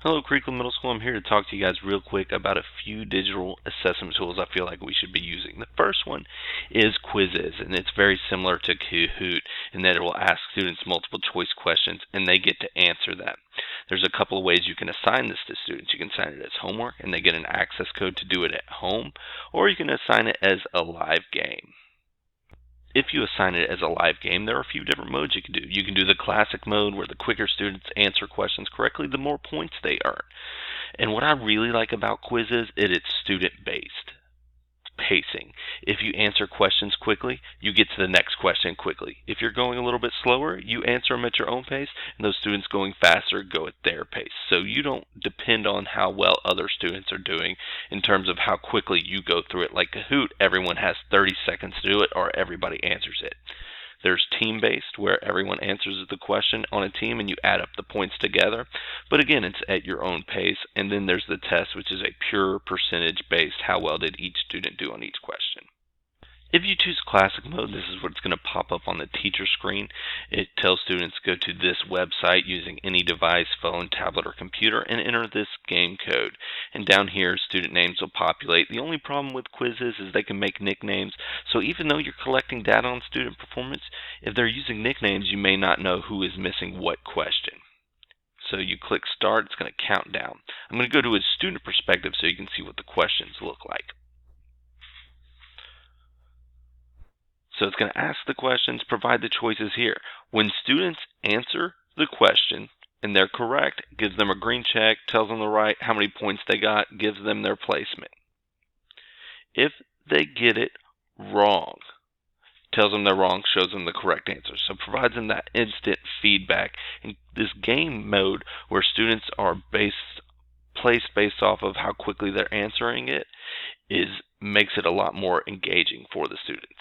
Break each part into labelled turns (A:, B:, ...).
A: Hello, Creekland Middle School. I'm here to talk to you guys real quick about a few digital assessment tools I feel like we should be using. The first one is Quizziz, and it's very similar to Kahoot in that it will ask students multiple choice questions and they get to answer them. There's a couple of ways you can assign this to students. You can assign it as homework and they get an access code to do it at home, or you can assign it as a live game. If you assign it as a live game, there are a few different modes you can do. You can do the classic mode where the quicker students answer questions correctly, the more points they earn. And what I really like about Quizziz is it's student-based pacing. If you answer questions quickly, you get to the next question quickly. If you're going a little bit slower, you answer them at your own pace, and those students going faster go at their pace. So you don't depend on how well other students are doing in terms of how quickly you go through it. Like Kahoot, everyone has 30 seconds to do it or everybody answers it. There's team-based, where everyone answers the question on a team and you add up the points together. But again, it's at your own pace. And then there's the test, which is a pure percentage-based, how well did each student do on each question. If you choose classic mode, this is what's going to pop up on the teacher screen. It tells students to go to this website using any device, phone, tablet, or computer, and enter this game code. And down here, student names will populate. The only problem with Quizziz is they can make nicknames. So even though you're collecting data on student performance, if they're using nicknames, you may not know who is missing what question. So you click Start, it's going to count down. I'm going to go to a student perspective so you can see what the questions look like. So it's going to ask the questions, provide the choices here. When students answer the question and they're correct, it gives them a green check, tells them how many points they got, gives them their placement. If they get it wrong, tells them they're wrong, shows them the correct answer. So it provides them that instant feedback. In this game mode where students are placed based off of how quickly they're answering it makes it a lot more engaging for the students.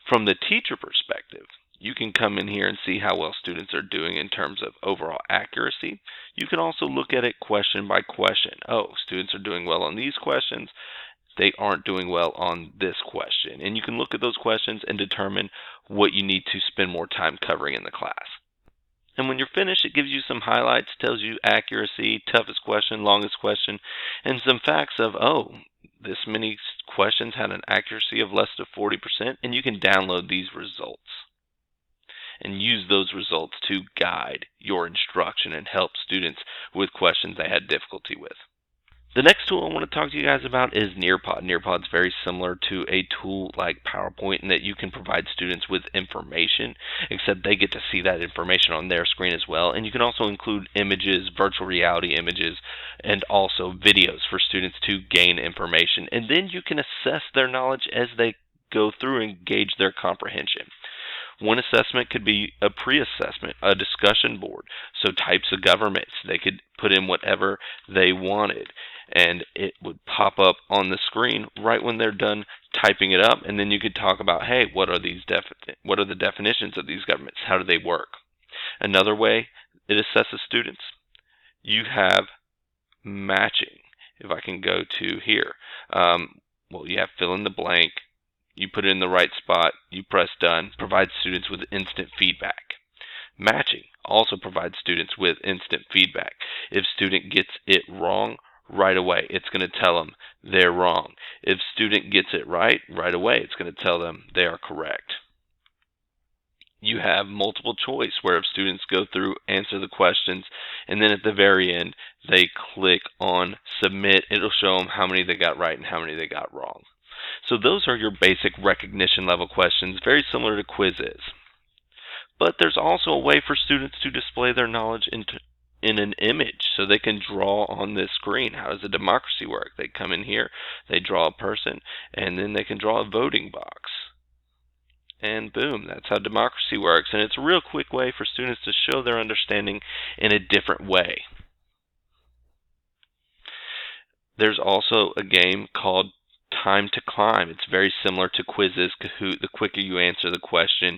A: From the teacher perspective, you can come in here and see how well students are doing in terms of overall accuracy. You can also look at it question by question. Oh, students are doing well on these questions. They aren't doing well on this question. And you can look at those questions and determine what you need to spend more time covering in the class. And when you're finished, it gives you some highlights, tells you accuracy, toughest question, longest question, and some facts of, oh, this many questions had an accuracy of less than 40%, and you can download these results and use those results to guide your instruction and help students with questions they had difficulty with. The next tool I want to talk to you guys about is Nearpod. Nearpod's very similar to a tool like PowerPoint in that you can provide students with information, except they get to see that information on their screen as well. And you can also include images, virtual reality images, and also videos for students to gain information. And then you can assess their knowledge as they go through and gauge their comprehension. One assessment could be a pre-assessment, a discussion board. So types of governments, they could put in whatever they wanted, and it would pop up on the screen right when they're done typing it up. And then you could talk about, hey, what are the definitions of these governments? How do they work? Another way it assesses students, you have matching. If I can go to here, you have fill in the blank. You put it in the right spot, you press done, provides students with instant feedback. Matching also provides students with instant feedback. If student gets it wrong, right away, it's going to tell them they're wrong. If student gets it right away, it's going to tell them they are correct. You have multiple choice where if students go through, answer the questions, and then at the very end, they click on submit. It'll show them how many they got right and how many they got wrong. So those are your basic recognition level questions, very similar to Quizziz. But there's also a way for students to display their knowledge in an image, so they can draw on this screen. How does a democracy work? They come in here, they draw a person, and then they can draw a voting box. And boom, that's how democracy works. And it's a real quick way for students to show their understanding in a different way. There's also a game called Time to Climb. It's very similar to Quizziz, Kahoot. The quicker you answer the question,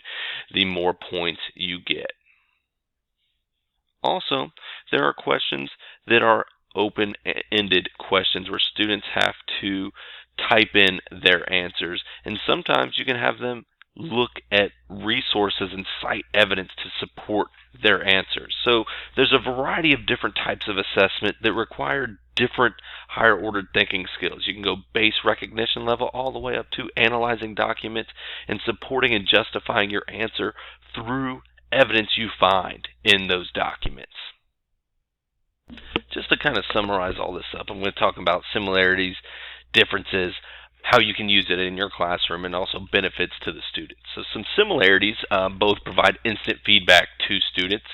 A: the more points you get. Also, there are questions that are open-ended questions where students have to type in their answers, and sometimes you can have them look at resources and cite evidence to support their answers. So there's a variety of different types of assessment that require different higher ordered thinking skills. You can go base recognition level all the way up to analyzing documents and supporting and justifying your answer through evidence you find in those documents. Just to kind of summarize all this up, I'm going to talk about similarities, differences, how you can use it in your classroom, and also benefits to the students. So some similarities, both provide instant feedback to students.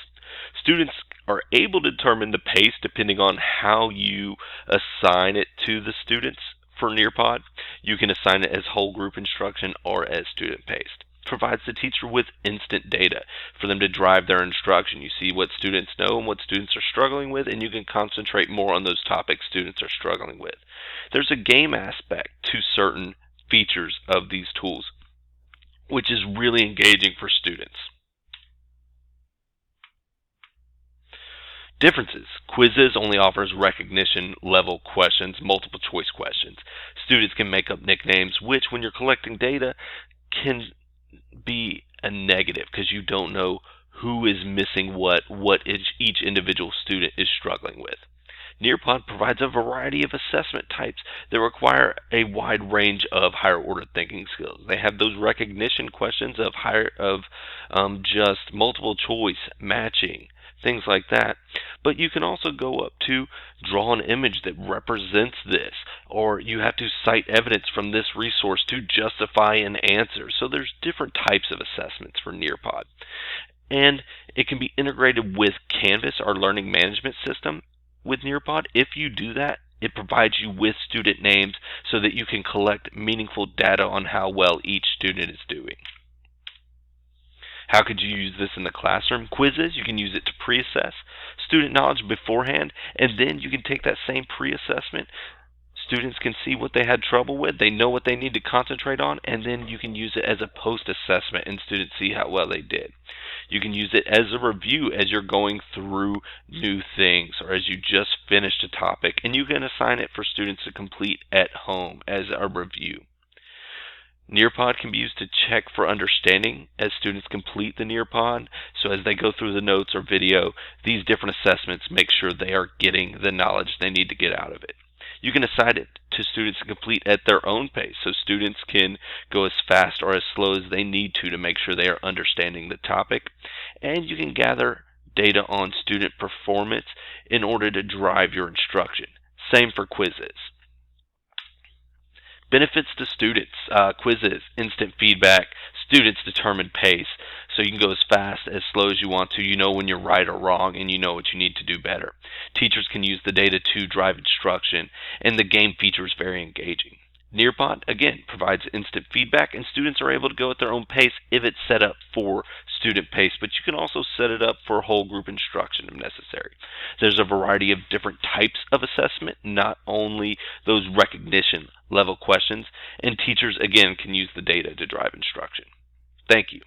A: Students are able to determine the pace depending on how you assign it to the students. For Nearpod, you can assign it as whole group instruction or as student-paced. Provides the teacher with instant data for them to drive their instruction. You see what students know and what students are struggling with, and you can concentrate more on those topics students are struggling with. There's a game aspect to certain features of these tools, which is really engaging for students. Differences. Quizziz only offers recognition level questions, multiple choice questions. Students can make up nicknames, which when you're collecting data can be a negative because you don't know who is missing what each individual student is struggling with. Nearpod provides a variety of assessment types that require a wide range of higher order thinking skills. They have those recognition questions of just multiple choice, matching, things like that. But you can also go up to draw an image that represents this, or you have to cite evidence from this resource to justify an answer. So there's different types of assessments for Nearpod. And it can be integrated with Canvas, our learning management system. With Nearpod, if you do that, it provides you with student names so that you can collect meaningful data on how well each student is doing. How could you use this in the classroom? Quizziz, you can use it to pre-assess student knowledge beforehand, and then you can take that same pre-assessment. Students can see what they had trouble with, they know what they need to concentrate on, and then you can use it as a post-assessment and students see how well they did. You can use it as a review as you're going through new things or as you just finished a topic, and you can assign it for students to complete at home as a review. Nearpod can be used to check for understanding as students complete the Nearpod. So as they go through the notes or video, these different assessments make sure they are getting the knowledge they need to get out of it. You can assign it to students to complete at their own pace, so students can go as fast or as slow as they need to make sure they are understanding the topic. And you can gather data on student performance in order to drive your instruction. Same for Quizziz. Benefits to students. Quizziz, instant feedback. Students determine pace. So you can go as fast, as slow as you want to. You know when you're right or wrong, and you know what you need to do better. Teachers can use the data to drive instruction, and the game feature is very engaging. Nearpod, again, provides instant feedback, and students are able to go at their own pace if it's set up for student pace, but you can also set it up for whole group instruction if necessary. There's a variety of different types of assessment, not only those recognition level questions, and teachers, again, can use the data to drive instruction. Thank you.